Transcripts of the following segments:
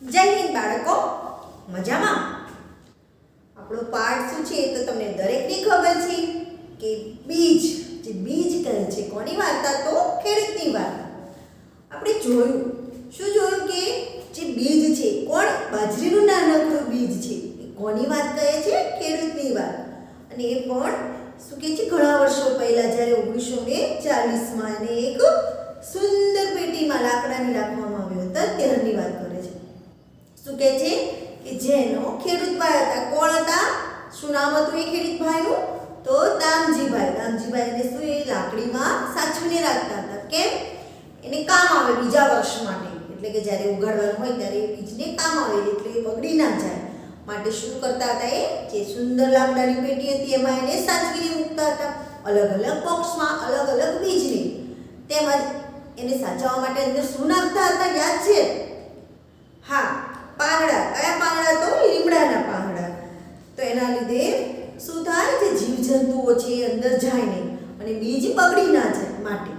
જય હિન્દ બાળકો, મજામાં? આપણો પાઠ શું છે તો તમને દરેકને ખબર છે કે બીજ, જે બીજ કહે છે કોની વાર્તા? તો ખેડૂતની વાર્તા. આપણે જોયું કે જે બીજ છે કોણ? બાજરીનું નાનકડું બીજ છે. એ કોની વાત કહે છે? ખેડૂતની વાત. અને એ પણ શું કહે છે, ઘણા વર્ષો પહેલા જ્યારે 1940માં એને એક સુંદર પેટીમાં લાકડાની રાખવામાં આવ્યો હતો ત્યારની વાત કરે છે. શું કહે છે કે જેનો ખેડૂત ભાઈ હતા. કોણ હતા? શું નામ હતું એ ખેડૂત ભાઈનું? તો દામજીભાઈ. દામજીભાઈને શું એ લાકડીમાં સાચવીને રાખતા હતા. કેમ? એને કામ આવે બીજા વર્ષ માટે, એટલે કે જ્યારે ઉગાડવાનું હોય ત્યારે એ બીજને કામ આવે, એટલે એ બગડી ના જાય માટે શું કરતા હતા? એ જે સુંદર લાકડાની પેટી હતી એમાં એને સાચવીને મૂકતા હતા, અલગ અલગ બોક્સમાં અલગ અલગ બીજને. તેમજ એને સાચવવા માટે અંદર શું નાખતા હતા? યાદ છે? હા, પાંદડા. કયા પાંદડા? તો લીમડાના પાંદડા. તો એના લીધે શું થાય? જે જીવજંતુઓ છે એ અંદર જાય નહીં અને બીજ બગડી ના જાય માટે.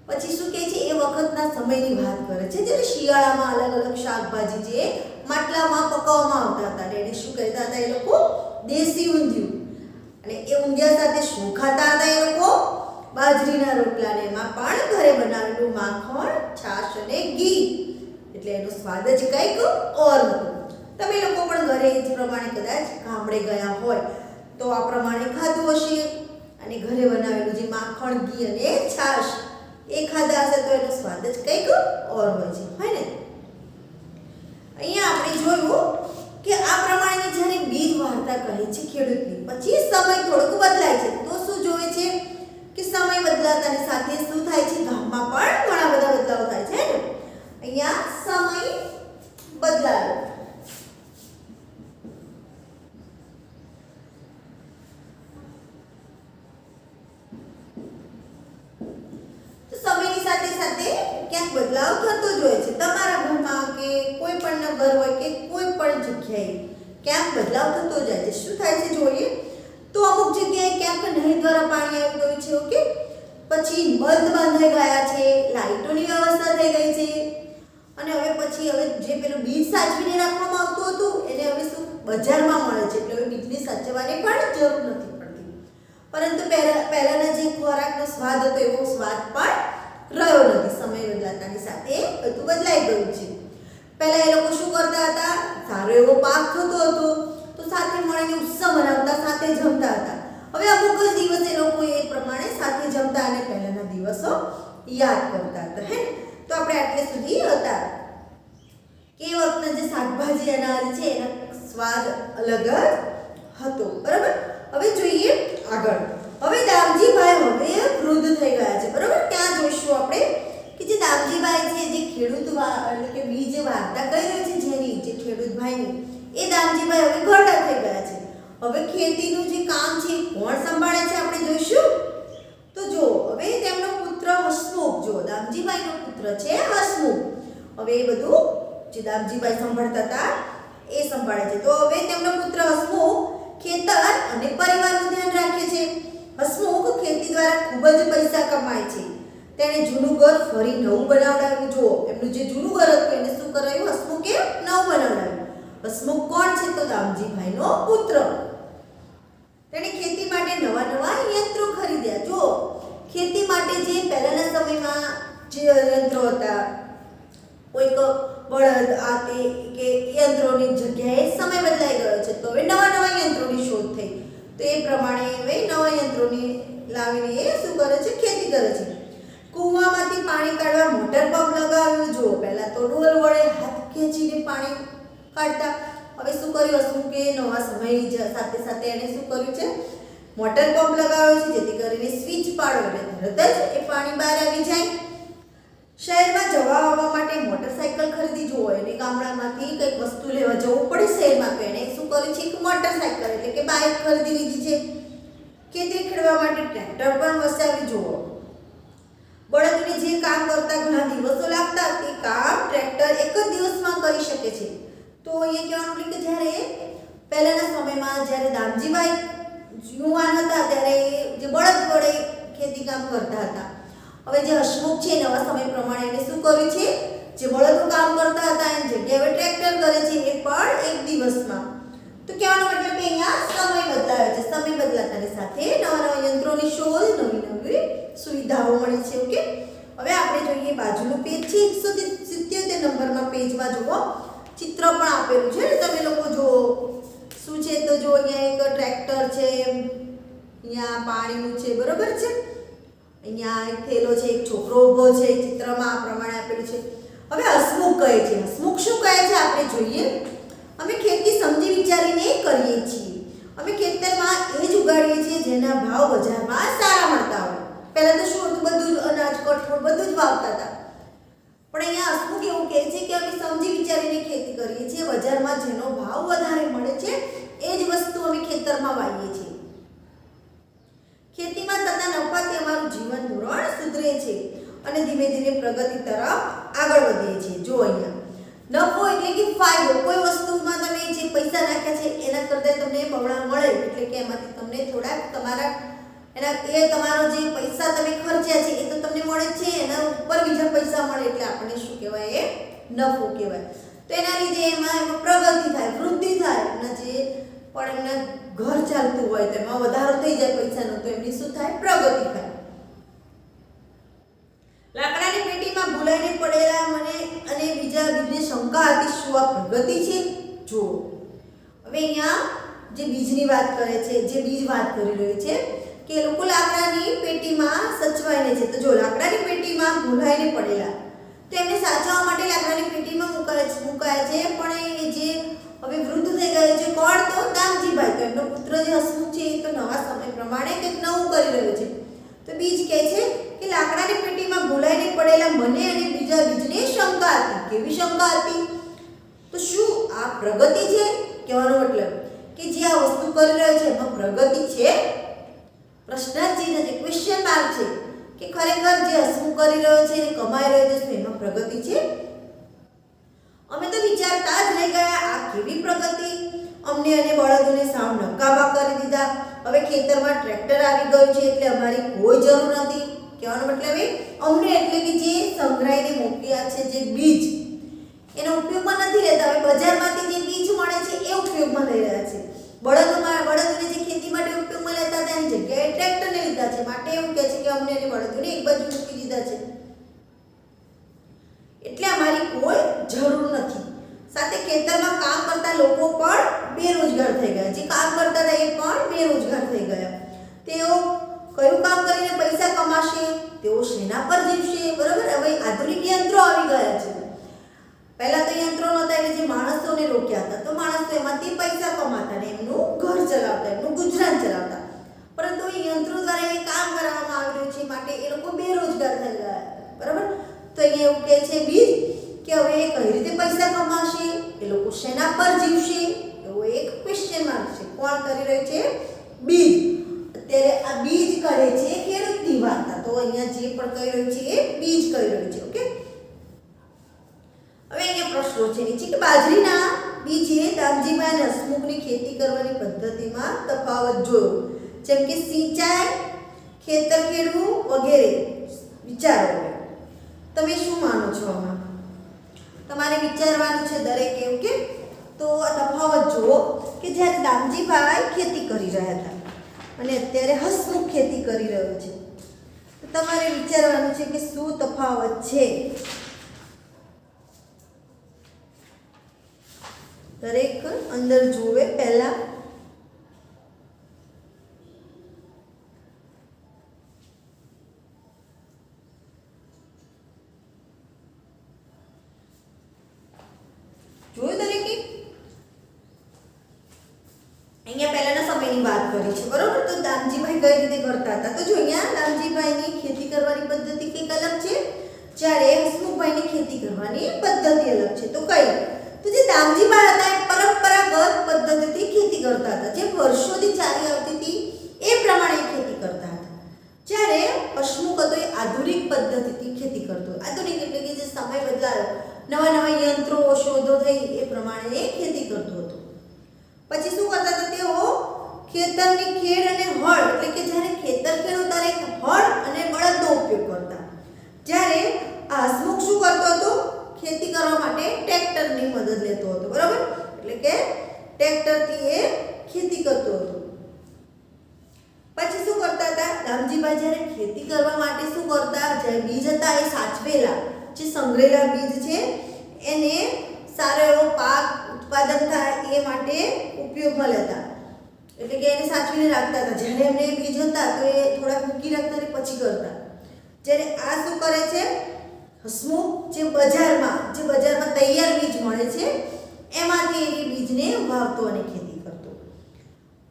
પછી શું કહે છે, એ વખતના સમયની વાત કરે છે જ્યારે શિયાળામાં અલગ અલગ શાકભાજી જે માટલામાં પકાવવામાં આવતા હતા. એને શું કહેતા હતા એ લોકો? દેશી ઊંધિયું. અને એ ઊંધિયા સાથે શું ખાતા હતા એ લોકો? બાજરીના રોટલા. ને એમાં પણ ઘરે બનાવેલું માખણ, છાશ અને ઘી, એટલે એનો સ્વાદ જ કંઈક ઓર હતો. તમે લોકો પણ ઘરે જ પ્રમાણે કદાચ ગામડે ગયા હોય તો આ પ્રમાણે ખાધું હશે, અને ઘરે બનાવેલું જે માખણ, ઘી અને છાશ એ ખાધા હશે તો એનો સ્વાદ જ કંઈક ઓર હોય છે, હોય ને? અહીંયા આપણે જોયું કે આ પ્રમાણે જ્યારે બીજ વાર્તા કહે છે ખેડૂતની, પછી સમય થોડોક બદલાય છે. તો શું જોવે છે કે સમય બદલાતાની સાથે શું થાય છે? ગામમાં પણ ઘણા બધા બદલાવ થાય છે ને. અહીંયા સમય બદલાયો. તો સમયની સાથે સાથે ક્યાંક બદલાવ થતો જ હોય છે. તમારા ઘરમાં કે કોઈ પણ ઘર હોય કે કોઈ પણ જગ્યાએ ક્યાંક બદલાવ થતો જાય છે. શું થાય છે જોઈએ તો અમુક જગ્યાએ ક્યાંક નહેર દ્વારા પાણી આવી ગયું છે, ઓકે. પછી બંધ બાંધાઈ ગયા છે, લાઇટોની વ્યવસ્થા થઈ ગઈ છે, અને હવે જે પેલું બીજ સાચવીને રાખવામાં આવતું હતું એને હવે શું બજારમાં મળે છે, એટલે હવે બીજને સાચવવાની પણ જરૂર નથી પડતી. પરંતુ પહેલાના જે ખોરાકનો સ્વાદ હતો એવો સ્વાદ પણ રહ્યો નથી. સમય બદલાતાની સાથે બધું બદલાઈ ગયું છે. પહેલા એ લોકો શું કરતા હતા? સારો એવો પાક થતો હતો તો સાથે મળીને ઉત્સવ મનાવતા, સાથે જમતા હતા. હવે અમુક જ દિવસ એ લોકો એ પ્રમાણે સાથે જમતા અને પહેલાના દિવસો યાદ કરતા હતા, હે. તો આપણે આટલે સુધી હતા કે એ વખતના જે શાકભાજી અનાજ છે એનો સ્વાદ અલગ જ હતો, બરાબર. હવે જોઈએ આગળ. હવે દામજીભાઈ હવે વૃદ્ધ થઈ ગયા છે, બરાબર. ત્યાં જોઈશું આપણે કે જે દામજીભાઈ છે, જે ખેડૂત એટલે કે બીજ વાર્તા કહી રહ્યો છે જેની, જે ખેડૂતભાઈની, એ દામજીભાઈ હવે ઘરડા થઈ ગયા છે. હવે ખેતીનું જે કામ છે કોણ સંભાળે છે આપણે જોઈશું. તો જો હવે તેમનો પુત્ર હસમુખ, જો દામજીભાઈનો પુત્ર છે હસમુખ, હવે એ બધું જે દામજીભાઈ સંભાળતા હતા એ સંભાળે છે. તો હવે તેમનો પુત્ર હસમુખ ખેતર અને પરિવારનું ધ્યાન રાખે છે. હસમુખ ખેતી દ્વારા ખૂબ જ પૈસા કમાય છે. તેણે જૂનું ઘર ફરી નવું બનાવડાવ્યું. જો એમનું જે જૂનું ઘર હતું એને શું કરાયું? હસમુખે નવું બનાવડાવ્યું. હસમુખ કોણ છે? તો દામજીભાઈનો પુત્ર. તેણે ખેતી માટે નવા નવા યંત્રો ખરીદ્યા. જો ખેતી માટે જે પહેલાના સમયમાં જે યંત્રો હતા, કોઈક બળદ આ તે કે યંત્રોની જગ્યાએ સમય બદલાઈ ગયો છે, તો હવે નવા નવા યંત્રોની શોધ થઈ. તો એ પ્રમાણે હવે નવા યંત્રોની લાવીને એ શું કરે છે? ખેતી કરે છે. કૂવામાંથી પાણી કાઢવા મોટર પંપ લગાવ્યું. જો પહેલા તો ડોલ વડે હાથ ખેંચીને પાણી કાઢતા, હવે શું કર્યું હસમુખે? નવા સમયની સાથે સાથે એને શું કર્યું છે? મોટર પંપ લગાવ્યો છે, જેથી કરીને સ્વિચ પાડો એટલે તરત જ એ પાણી બહાર આવી જાય. શહેરમાં જવા આવવા માટે મોટરસાઇકલ ખરીદી. જુઓ એને ગામડામાંથી કંઈક વસ્તુ લેવા જવું પડે શહેરમાં, તો એને શું કર્યું છે? એક મોટરસાઇકલ એટલે કે બાઇક ખરીદી લીધી છે. ખેતી ખેડવા માટે ટ્રેક્ટર પણ વસાવી. જુઓ બળદને જે કામ કરતા ઘણા દિવસો લાગતા તે કામ ટ્રેક્ટર એક જ દિવસમાં કરી શકે છે. તો એ કહેવાનું કે જ્યારે પહેલાના સમયમાં જ્યારે દામજીભાઈ યુવાન હતા ત્યારે જે બળદ વડે ખેતી કામ કરતા હતા. હવે જે હસમુખ છે નવા સમય પ્રમાણે એને શું કર્યું છે? જે બળદો કામ કરતા હતા એની જગ્યાએ હવે ટ્રેક્ટર કરે છે, એ પણ એક દિવસમાં. તો કહેવાનો મતલબ કે અહીંયા સમય બદલાયો છે. સમય બદલાતાની સાથે નવા નવા યંત્રોની શોધ, નવી નવી સુવિધાઓ મળી છે. ઓકે, હવે આપણે જોઈએ બાજુનું પેજ છે 177 નંબરમાં પેજમાં જુઓ ચિત્ર પણ આપેલું છે. તમે લોકો જુઓ શું છે. તો જો અહીંયા એક ટ્રેક્ટર છે, અહીંયા પાણીનું છે, બરોબર છે. અહીંયા એક થેલો છે, એક છોકરો ઊભો છે, ચિત્રમાં આ પ્રમાણે આપેલું છે. હવે હસમુખ કહે છે. હસમુખ શું કહે છે આપણે જોઈએ. અમે ખેતી સમજી વિચારીને કરીએ છીએ. અમે ખેતરમાં એ જ ઉગાડીએ છીએ જેના ભાવ બજારમાં સારા મળતા હોય. પહેલા તો શું હતું, બધું જ અનાજ, કઠોળ બધું જ વાવતા હતા. પણ અહીંયા હસમુખ એવું કહે છે કે અમે સમજી વિચારીને ખેતી કરીએ છીએ. બજારમાં જેનો ભાવ વધારે મળે છે એ જ વસ્તુ અમે ખેતરમાં વાવીએ છીએ. ખેતીમાં થતા નફાથી અમારું જીવન ધોરણ સુધરે છે અને ધીમે ધીમે પ્રગતિ તરફ આગળ વધીએ છીએ. જો અહીંયા નફો એટલે કે ફાયદો. કોઈ વસ્તુમાં તમે જે પૈસા નાખ્યા છે એના કરતાં તમને બમણા મળે, એટલે કે એમાંથી તમને થોડાક તમારા તમારો જે પૈસા તમે ખર્ચ્યા છે એ તો તમને મળે છે, એના ઉપર બીજા પૈસા મળે એટલે આપણને શું કહેવાય, એ નફો કહેવાય. તો એના લીધે એમાં પ્રગતિ થાય, વૃદ્ધિ થાય. એમના જે પણ એમના ઘર ચાલતું હોય તો એમાં વધારો થઈ જાય પૈસાનો, તો એમની શું થાય, પ્રગતિ થાય. લાકડાની પેટીમાં ભૂલાઈને પડેલા મને અને બીજને શંકા હતી, શું આ પ્રગતિ છે? જો હવે અહીંયા જે બીજની વાત કરે છે, જે બીજ વાત કરી રહ્યું છે કે લોકો લાકડાની પેટીમાં સચવાઈને છે. તો જો લાકડાની પેટીમાં ભૂલાઈને પડેલા, તો એમને સાચવવા માટે લાકડાની પેટીમાં મુકાયા છે. પણ એ જે હવે વૃદ્ધ થઈ ગયો છે, કોણ? તો દામજીભાઈ. તો એમનો પુત્ર જે હસમુખ છે એ તો નવા સમય પ્રમાણે કંઈક નવું કરી રહ્યો છે. તો બીજ કહે છે કે લાકડાની પેટીમાં ભૂલાઈને પડેલા મને અને બીજને શંકા હતી. કેવી શંકા હતી? તો શું આ પ્રગતિ છે? કહેવાનો મતલબ કે જે આ વસ્તુ કરી રહ્યો છે એમાં પ્રગતિ છે? પ્રશ્નાર્થ ચિહ્ન છે, ક્વેશ્ચન માર્ક છે કે ખરેખર જે હસમુખ કરી રહ્યો છે અને કમાઈ રહ્યો છે એમાં પ્રગતિ છે? અમે તો વિચારતા જ રહી ગયા, આ કેવી પ્રગતિ? અમને અને બળદોને સાવ નકામા કરી દીધા. હવે ખેતરમાં ટ્રેક્ટર આવી ગયું છે એટલે અમારી કોઈ જરૂર નથી. કહેવાનો મતલબ એ અમને એટલે કે જે સંગ્રહાઈને મોકલ્યા છે જે બીજ, એનો ઉપયોગમાં નથી લેતા. હવે બજારમાંથી જે બીજ મળે છે એ ઉપયોગમાં લઈ રહ્યા છે. બળદોને જે ખેતી માટે ઉપયોગમાં લેતા હતા એની જગ્યાએ ટ્રેક્ટરને લીધા છે. માટે એવું કહે છે કે અમને અને બળદોને એક બાજુ મૂકી દીધા છે એટલે અમારી કોઈ જરૂર નથી. સાથે ખેતરમાં કામ કરતા લોકો પણ બેરોજગાર થઈ ગયા. જે કામ કરતા હતા એ પણ બેરોજગાર થઈ ગયા. તેઓ કયું કામ કરીને પૈસા કમાશે? તેઓ શેના પર જીવશે? બરોબર. હવે આધુનિક યંત્રો આવી ગયા છે. પહેલા તો યંત્રો નહોતા એટલે જે માણસોને રોક્યા હતા, તો માણસો એમાંથી પૈસા કમાતા ને એમનું ઘર ચલાવતા, એમનું ગુજરાન ચલાવતા. પરંતુ એ યંત્રો દ્વારા એ કામ કરવામાં આવી રહ્યું છે માટે એ લોકો બેરોજગાર થઈ ગયા. બરાબર. તો અહીંયા એવું કહે છે બીજ કે હવે એ કઈ રીતે પૈસા કમાશે? એ લોકો શેના પર જીવશે? એવો એક ક્વેશ્ચન માર્ક છે. કોણ કરી રહ્યું છે? બીજ. અત્યારે આ બીજ કહે છે ખેડૂતની વાર્તા. તો અહીંયા જે પણ કહી રહ્યું છે એ બીજ કહી રહ્યું છે. ઓકે. હવે અહીંયા પ્રશ્નો છે નીચે કે બાજરીના બીજે દામજીભાઈ અને હસમુખની ખેતી કરવાની પદ્ધતિમાં તફાવત જોયો, જેમ કે સિંચાઈ, ખેતર ખેડવું વગેરે. વિચારો તમે શું માનો છો આમાં? તમારે વિચારવાનું છે દરેકે. ઓકે. તો આ તફાવત જુઓ કે જ્યારે દામજીભાઈ ખેતી કરી રહ્યા હતા અને અત્યારે હસમુખ ખેતી કરી રહ્યો છે, તો તમારે વિચારવાનું છે કે શું તફાવત છે. દરેક અંદર જુએ પહેલા. જોયું દરેકે? અહીંયા પહેલાના સમયની વાત કરી છે, બરોબર. તો દામજીભાઈ કઈ રીતે કરતા હતા? તો જો અહીંયા દામજીભાઈની ખેતી કરવાની પદ્ધતિ કંઈક અલગ છે, જ્યારે હસમુખભાઈની ખેતી કરવાની પદ્ધતિ અલગ છે. તો કઈ? તો જે દામજીભાઈ હતા એ પરંપરાગત પદ્ધતિથી ખેતી કરતા હતા, જે વર્ષોથી ચાલી આવતી હતી એ પ્રમાણે ખેતી કરતા હતા. જ્યારે હસમુખ હતો એ આધુનિક પદ્ધતિથી ખેતી કરતો. આધુનિક એટલે કે જે સમય બદલાયો, નવા નવા યંત્રો શોધો થઈ એ પ્રમાણે ખેતી કરતો હતો. પછી શું કરતા હતા તેઓ? ખેતરની ખેડ અને હળ, એટલે કે જ્યારે ખેતર ખેડવું ત્યારે હળ અને બળદનો ઉપયોગ કરતા. જ્યારે આ હસમુખ શું કરતો હતો? ખેતી કરવા માટે ટ્રેક્ટરની મદદ લેતો હતો, બરાબર? એટલે કે ટ્રેક્ટરથી એ ખેતી કરતો હતો. પછી શું કરતા હતા રામજીભાઈ? જ્યારે ખેતી કરવા માટે શું કરતા, જે બીજ હતા એ સાચવેલા, જે સંગ્રહેલા બીજ છે એને સારો એવો પાક ઉત્પાદન થાય એ માટે ઉપયોગમાં લેતા, એટલે કે એને સાચવીને રાખતા હતા. જ્યારે એમને બીજ હતા તો એ થોડાક મૂકી રાખતા અને પછી કરતા. જ્યારે આ શું કરે છે હસમુખ, જે બજારમાં તૈયાર બીજ મળે છે એમાંથી એ બીજને વાવતો અને ખેતી કરતો.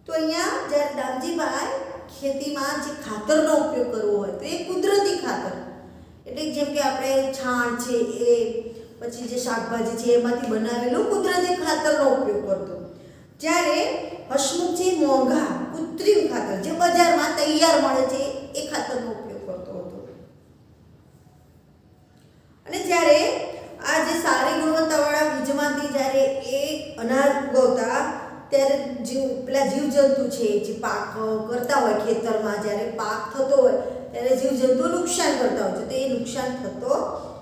તો અહીંયા જ્યારે રામજીભાઈ ખેતીમાં જે ખાતરનો ઉપયોગ કરવો હોય તો એ કુદરતી ખાતર, એટલે જેમ કે આપણે છાણ છે એ, પછી જે શાકભાજી છે એમાંથી બનાવેલું કુદરતી ખાતરનો ઉપયોગ કરતો. જ્યારે હસમુખ છે મોંઘા કૃત્રિમ ખાતર, જે બજારમાં તૈયાર મળે છે એ ખાતરનો ઉપયોગ કરતો હતો. અને જ્યારે આ જે સારી ગુણવત્તાવાળા બીજમાંથી જ્યારે એ અનાજ ઉગવતા ત્યારે પેલા જીવજંતુ છે જે પાક કરતા હોય ખેતરમાં, જ્યારે પાક થતો હોય ત્યારે જીવજંતુ નુકસાન કરતા હોય છે, તો એ નુકસાન થતો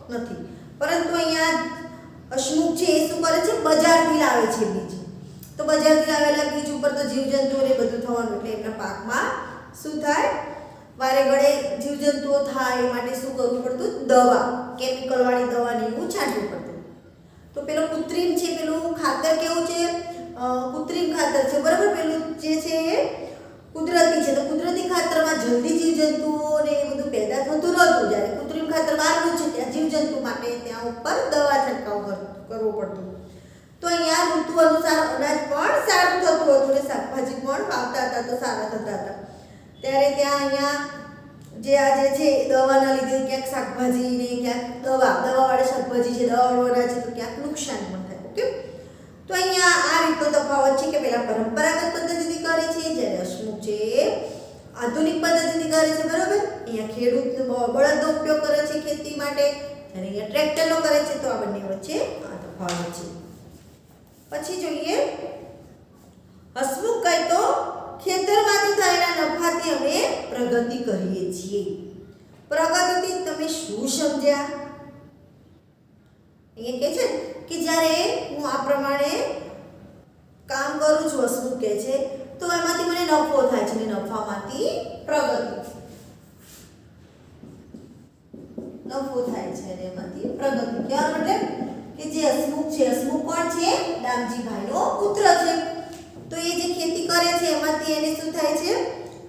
નથી. પરંતુ અહીંયા હસમુખ છે એ શું કરે છે, બજારથી લાવે છે બીજ. તો બજારથી લાવેલા બીજ ઉપર તો જીવજંતુઓ ને બધું થવાનું, એટલે એમના પાકમાં શું થાય, વારે ઘડે જીવજંતુઓ થાય એ માટે શું કરવું પડતું, દવા, કેમિકલવાળી દવાની એવું છાંટવું પડતું. તો પેલો કૃત્રિમ છે, પેલું ખાતર કેવું છે, કૃત્રિમ ખાતર છે, બરાબર? પેલું જે છે એ કુદરતી છે. તો કુદરતી ખાતરમાં જલ્દી જીવજંતુઓ ને એ બધું પેદા થતું નહોતું. જ્યારે કૃત્રિમ ખાતર બહારનું છે ત્યાં જીવજંતુ માટે ત્યાં ઉપર દવા છંટકાવ કરવો પડતો. તો અહીંયા ઋતુ અનુસાર અનાજ પણ સારું થતું હતું અને શાકભાજી પણ વાવતા હતા તો સારા થતા હતા. ત્યારે ત્યાં અહીંયા જે આજે છે દવાના લીધે ક્યાંક શાકભાજી ને ક્યાંક દવાવાળી શાકભાજી છે, દવાવાળું અનાજ છે, તો ક્યાંક નુકસાન પણ થાય. ઓકે, તો અહીંયા આ રીતનો તફાવત છે કે પેલા પરંપરાગત પદ્ધતિથી કરે છે, જ્યારે હસમુખ છે આધુનિક પદ્ધતિથી કરે છે, બરાબર? અહીંયા ખેડૂત બળદનો ઉપયોગ કરે છે ખેતી માટે, જ્યારે અહીંયા ટ્રેક્ટરનો કરે છે. તો આ બંને વચ્ચે આ તફાવત છે. પછી જોઈએ હસમુખ કહેતો ખેતરમાંથી થયેલા નફાથી અમે પ્રગતિ કરીએ છીએ. પ્રગતિથી તમે શું સમજ્યા? અહીંયા કહે છે કે જ્યારે હું આ પ્રમાણે કામ કરું છું, હસમુખ કહે છે, તો એમાંથી મને નફો થાય છે, અને નફામાંથી પ્રગતિ, નફો થાય છે અને એમાંથી પ્રગતિ. કહેવાનો મતલબ કે જે હસમુખ છે, હસમુખ કોણ છે, રામજીભાઈનો પુત્ર છે. તો એ જે ખેતી કરે છે એમાંથી એને શું થાય છે,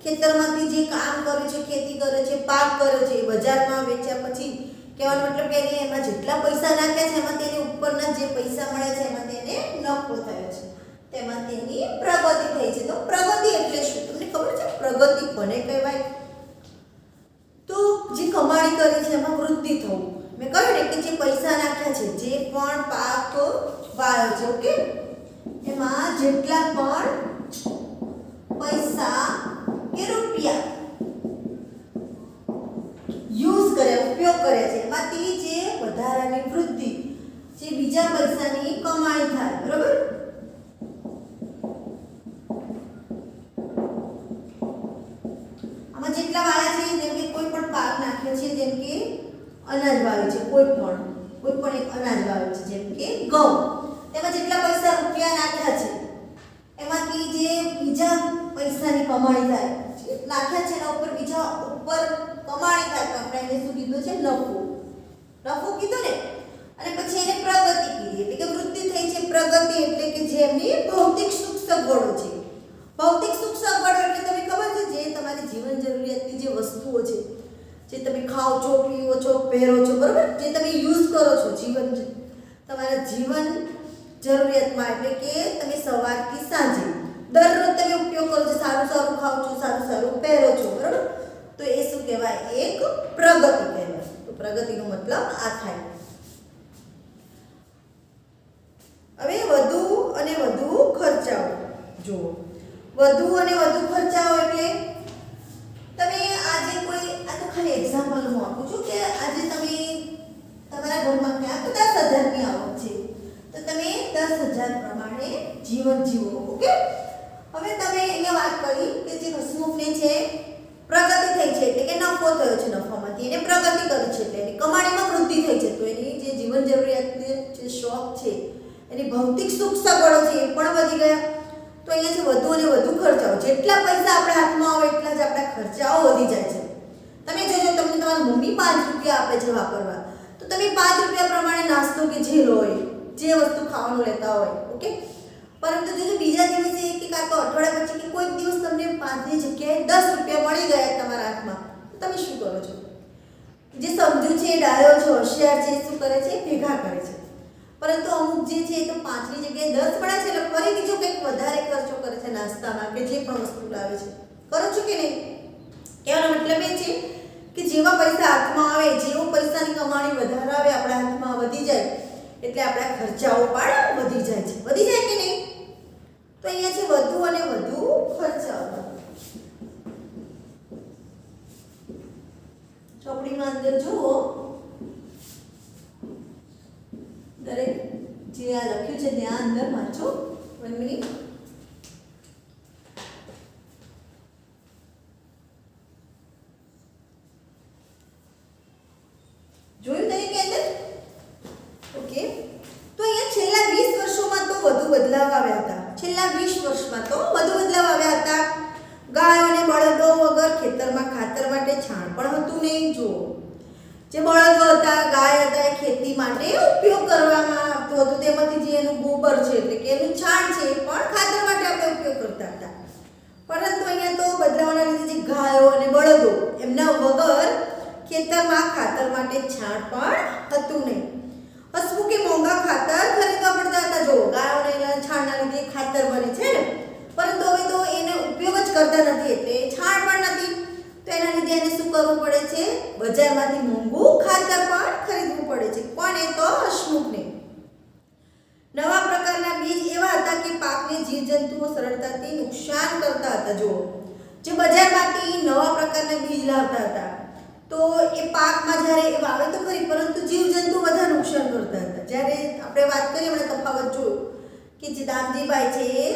ખેતરમાંથી જે કામ કરે છે, ખેતી કરે છે, પાક કરે છે, એ બજારમાં વેચ્યા પછી કહેવાનો મતલબ કે એને એમાં જેટલા પૈસા નાખ્યા છે એમાં તેની ઉપરના જે પૈસા મળે છે એમાં તેને નફો થયો છે, તેમાં તેની પ્રગતિ થઈ છે. તો પ્રગતિ એટલે શું તમને ખબર છે? પ્રગતિ કોને કહેવાય? તો જે કમાણી કરી છે એમાં વૃદ્ધિ થવું. મેં કહ્યું ને કે જે પૈસા નાખ્યા છે, જે પણ પાક વાવ્યો છે, ઓકે, એમાં જેટલા પણ પૈસા કે રૂપિયા યુઝ કર્યા, ઉપયોગ કર્યા છે, એમાંથી જે વધારાની વૃદ્ધિ, જે બીજા પૈસાની કમાણી થાય, બરાબર? આમાં જેટલા વાળા છે, જેમ કે કોઈ પણ પાક નાખ્યો છે, જેમ કે અનાજ વાવ્યું છે, કોઈ પણ એક અનાજ વાવ્યું છે, જેમ કે ઘઉં, તેમાં જેટલા પૈસા રૂપિયા નાખ્યા છે એમાંથી જે બીજા પૈસાની કમાણી થાય, નાખ્યા છે એના ઉપર બીજા ઉપર કમાણી થાય, તો આપણે એને શું કીધું છે? નફો કીધો ને. અને પછી એને પ્રગતિ કીધી, એટલે કે વૃદ્ધિ થઈ છે. પ્રગતિ એટલે કે જે એમની ભૌતિક સુખ સગવડો છે. ભૌતિક સુખ સગવડો એટલે તમને ખબર છે, જે તમારી જીવન જરૂરિયાતની જે વસ્તુઓ છે, જે તમે ખાઓ છો, પીવો છો, પહેરો છો, બરાબર? જે તમે યુઝ કરો છો તમારા જીવન જરૂરિયાતમાં, એટલે કે તમે સવારથી સાંજે દરરોજ તમે ઉપયોગ કરો છો, સારું સારું ખાઓ છો, સારું સારું પહેરો છો, બરાબર? તો એ શું કહેવાય? એક પ્રગતિ કહેવાય. તો પ્રગતિનો મતલબ આ થાય. હવે વધુ અને વધુ ખર્ચાઓ જુઓ. વધુ અને વધુ ખર્ચાઓ એટલે તમે આજે કોઈ, આ તો ખાલી એક્ઝામ્પલ હું આપું છું કે આજે તમે તમારા ઘરમાં ક્યાંક 10,000ની આવક છે, તો તમે 10,000 પ્રમાણે જીવન જીવો. ઓકે, હવે તમે અહીંયા વાત કરી કે જે હસમુખને છે પ્રગતિ થઈ છે, એટલે કે નફો થયો છે, નફામાંથી એને પ્રગતિ કરી છે, એટલે એની કમાણીમાં વૃદ્ધિ થઈ છે, તો એની જે જીવન જરૂરિયાતની એની ભૌતિક સુખ સગવડો છે એ પણ વધી ગયા. તો અહીંયા છે વધુ અને વધુ ખર્ચાઓ. જેટલા પૈસા આપણા હાથમાં આવે એટલા જ આપણા ખર્ચાઓ વધી જાય છે. તમે જોજો, તમને તમારી મમ્મી 5 રૂપિયા આપે છે વાપરવા, તો તમે 5 રૂપિયા પ્રમાણે નાસ્તો કે જે લો હોય, જે વસ્તુ ખાવાનું લેતા હોય, ઓકે. પરંતુ જો બીજા દિવસે કે કાં તો અઠવાડિયા પછી કે કોઈક દિવસ તમને 5 ની જગ્યાએ 10 રૂપિયા મળી ગયા તમારા હાથમાં, તો તમે શું કરો છો? જે સમજુ છે, ડાયો છે, હોશિયાર છે, શું કરે છે? ભેગા કરે છે. પરંતુ અમુક જે છે એ તો 5 ની જગ્યાએ 10 મળે છે એટલે ફરી બીજો કંઈક વધારે ખર્ચો કરે છે નાસ્તામાં કે જે પણ વસ્તુ લાવે છે. કરો છો કે નહીં? કહેવાનો મતલબ એ છે કે જેવા પૈસા હાથમાં આવે, જેવો પૈસાની કમાણી વધારે આવે, આપણા હાથમાં વધી જાય એટલે આપણા ખર્ચાઓ પણ વધી જાય છે. વધી જાય કે નહીં? તો અહીંયા છે વધુ અને વધુ ખર્ચાઓ. ચોપડીમાં અંદર જુઓ, દરેક જે આ લખ્યું છે ત્યાં અંદર વાંચો. 1 મિનિટ. જોયું તરીકે અંદર? ઓકે. તો અહીંયા છેલ્લા 20 વર્ષોમાં તો વધુ બદલાવ આવ્યા હતા. છેલ્લા 20 વર્ષમાં તો વધુ બદલાવ આવ્યા હતા. ગાયો અને બળદો વગર ખેતરમાં ખાતર માટે છાણ પણ હતું નહીં. જુઓ, જે બળદો હતા, ગાય હતા, એ ખેતી માટે ઉપયોગ કરવામાં આવતો હતો. તેમાંથી જે એનું ગોબર છે એટલે કે એનું છાણ છે એ પણ ખાતર માટે આપણે ઉપયોગ કરતા હતા. પરંતુ અહીંયા તો બદલાવના લીધે જે ગાયો અને બળદો એમના વગર ખેતરમાં ખાતર માટે છાણ પણ હતું નહીં. હસવું કે મોંઘા ખાતર ખરીદવા પડતા હતા. જો ગાયો અને છાણના લીધે ખાતર બને છે ને, પરંતુ હવે તો એને ઉપયોગ જ કરતા નથી એટલે છાણ પણ નથી. તો એના લીધે એને શું કરવું પડે છે? બજારમાંથી મોંઘું ખાતર પણ ખરીદવું પડે છે. કોને? તો હસમુખને. નવા પ્રકારના બીજ એવા હતા કે પાકને જીવજંતુઓ સરળતાથી નુકસાન કરતા હતા. જો જે બજારમાંથી નવા પ્રકારના બીજ લાવતા હતા તો એ પાકમાં જ્યારે એ વાવે તો ખરી, પરંતુ જીવજંતુ વધારે નુકસાન કરતા હતા. જ્યારે આપણે વાત કરીએ હમણાં તફાવત જોયો કે જે દામજીભાઈ છે એ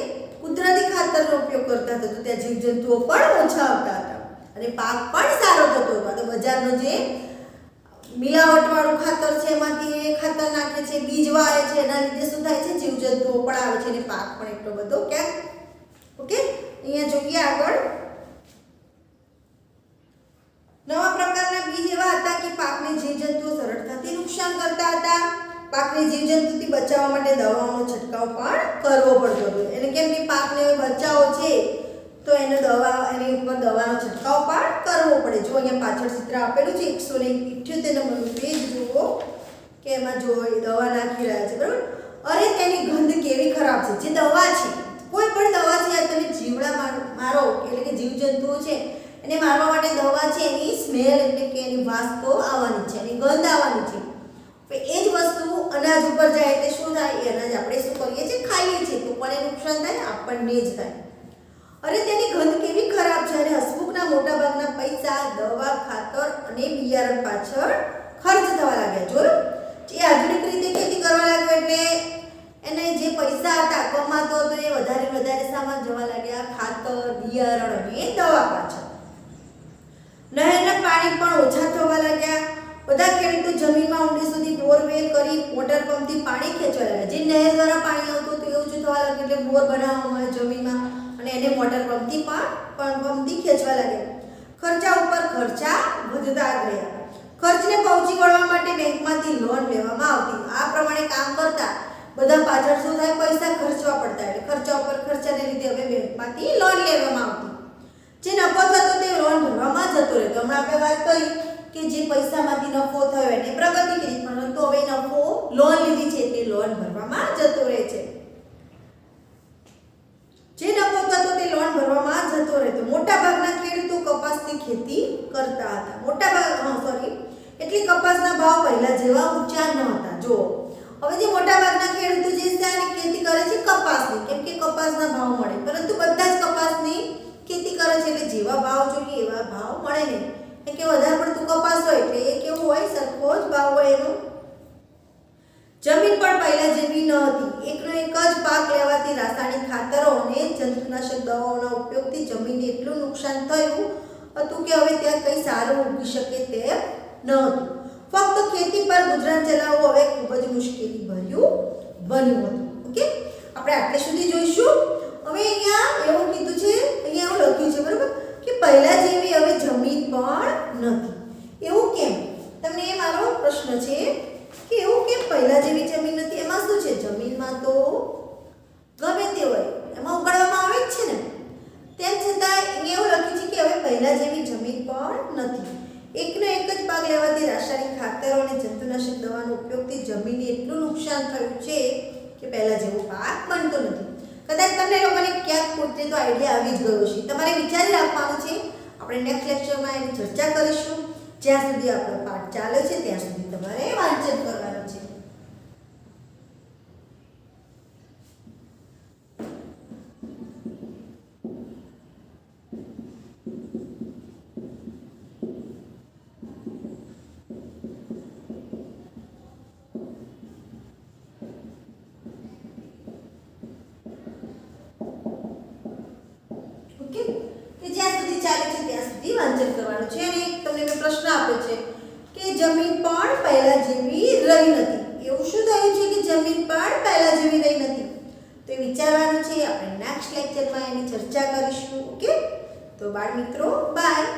કુદરતી ખાતરનો ઉપયોગ કરતા હતા તો ત્યાં જીવજંતુઓ પણ ઓછા આવતા હતા અને પાક પણ સારો થતો હતો. તો બજારનો જે મિલાવટવાળું ખાતર છે એમાંથી એ ખાતર નાખે છે, બીજ વાવે છે, એના લીધે શું થાય છે? જીવજંતુઓ પણ આવે છે અને પાક પણ એટલો બધો ક્યાંક. ઓકે, અહીંયા જોઈએ આગળ. નવા પ્રકારના બીજ એવા હતા કે પાકને જીવજંતુઓ સરળતાથી નુકસાન કરતા હતા. પાકને જીવજંતુથી બચાવવા માટે દવાઓનો છંટકાવ પણ કરવો પડતો હતો. એને કેમ કે પાકને બચાવો છે તો એને એની ઉપર દવાનો છંટકાવ પણ કરવો પડે. જો અહીંયા પાછળ ચિત્ર આપેલું છે 178 નંબરનું પેજ જુઓ કે એમાં જો દવા નાખી રહ્યા છે, બરાબર. અરે તેની ગંધ કેવી ખરાબ છે. જે દવા છે, કોઈ પણ દવા છે, તમે જીવડા મારો એટલે કે જીવજંતુઓ છે એને મારવા માટે દવા છે, એની સ્મેલ એટલે કે એની વાસ તો આવવાની છે, એની ગંધ આવવાની છે. એ જ વસ્તુ અનાજ ઉપર જાય એટલે શું થાય? એ અનાજ આપણે શું કરીએ છીએ? ખાઈએ છીએ. તો પણ એ નુકસાન થાય, આપણને જ થાય. અરે તેની ગંધ કેવી ખરાબ છે. અને હસમુખના મોટાભાગના પૈસા દવા, ખાતર અને બિયારણ પાછળ ખર્ચ થવા લાગ્યા. જોયું? જે આધુનિક રીતે ખેતી કરવા લાગ્યો એટલે એને જે પૈસા હતા કમાતો હતો એ વધારે સામાન જવા લાગ્યા ખાતર, બિયારણ અને દવા પાછળ. નહેરના પાણી પણ ઓછા થવા લાગ્યા. બધા ખેડૂતો જમીનમાં ઊંડે સુધી બોરવેલ કરી વોટર પંપથી પાણી ખેંચવા લાગ્યા. જે નહેર દ્વારા પાણી આવતું હતું એવું જ થવા લાગ્યું એટલે બોર બનાવવામાં આવે જમીનમાં અને એને વોટર પંપથી ખેંચવા લાગ્યા. ખર્ચા ઉપર ખર્ચા વધતા ગયા. ખર્ચને પહોંચી વળવા માટે બેંકમાંથી લોન લેવામાં આવતી. આ પ્રમાણે કામ કરતા બધા પાછળ શું થાય? પૈસા ખર્ચવા પડતા એટલે ખર્ચા ઉપર ખર્ચાને લીધે હવે બેંકમાંથી લોન લેવામાં આવતી. જે નફો થતો તે લોન ભરવામાં જતો રહેતો. હમણાં આપણે વાત કરી કે જે પૈસામાંથી નફો થયો એને પ્રગતિ કરી, પરંતુ હવે નફો લોન લીધી છે તે લોન ભરવામાં જતો રહે છે. જે નફો થતો તે લોન ભરવામાં જતો રહેતો. મોટા ભાગના ખેડૂતો કપાસની ખેતી કરતા હતા. એટલે કપાસના ભાવ પહેલા જેવા ઊંચા ન હતા. જો હવે જે મોટા ભાગના ખેડૂતો જે છે આની ખેતી કરે છે કપાસની, કેમ કે કપાસના ભાવ મળે, પરંતુ બધા જ કપાસની ખેતી કરે છે એટલે જેવા ભાવ જોઈએ એવા ભાવ મળે નહીં. કે વધારે પડતું કપાસ હોય એટલે એ કેવું હોય? સરખો જ ભાવ હોય એનો. જમીન પણ પહેલા જેવી ન હતી. એકનો એક જ પાક લેવાથી રાસાયણિક ખાતરો અને જંતુનાશક દવાઓના ઉપયોગથી જમીનને એટલું નુકસાન થયું હતું કે હવે ત્યાં કંઈ સારું ઉગી શકે તેમ ન હતું. ફક્ત ખેતી પર ગુજરાન ચલાવવું હવે ખૂબ જ મુશ્કેલી ભર્યું બન્યું હતું. આપણે આટલે સુધી જોઈશું. હવે અહીંયા એવું કીધું છે, અહીંયા એવું લખ્યું છે બરોબર કે પહેલા જેવી હવે જમીન પણ નથી. એવું કેમ? તમને એ મારો પ્રશ્ન છે કે એવું કેમ પહેલા જેવી જમીન નથી? એમાં શું છે, જમીનમાં તો ગમે તે હોય એમાં ઉગાડવામાં આવે જ છે ને. તેમ છતાં અહીંયા એવું લખ્યું છે કે હવે પહેલા જેવી જમીન પણ નથી. એકનો એક જ પાક લેવાથી રાસાયણિક ખાતરો અને જંતુનાશક દવાનો ઉપયોગથી જમીનને એટલું નુકસાન થયું છે કે પહેલા જેવો પાક બનતો નથી. કદાચ તમને લોકોને ક્યાંક પોતે તો આઈડિયા આવી જ ગયો છે. તમારે વિચારી રાખવાનું છે. આપણે નેક્સ્ટ લેક્ચરમાં એની ચર્ચા કરીશું. જ્યાં સુધી આપણો પાઠ ચાલે છે ત્યાં સુધી તમારે વાંચન કરવાનું છે. ઓકે, કે જ્યાં સુધી ચાલે છે ત્યાં સુધી વાંચન કરવાનું છે. અને તમને મેં પ્રશ્ન આપ્યો છે કે જમીન પણ પહેલા જેવી રહી નથી. એવું શું થયું છે કે જમીન પણ પહેલા જેવી રહી નથી? તો એ વિચારવાનું છે. આપણે નેક્સ્ટ લેક્ચરમાં એની ચર્ચા કરીશું. ઓકે, તો બાળ મિત્રો બાય.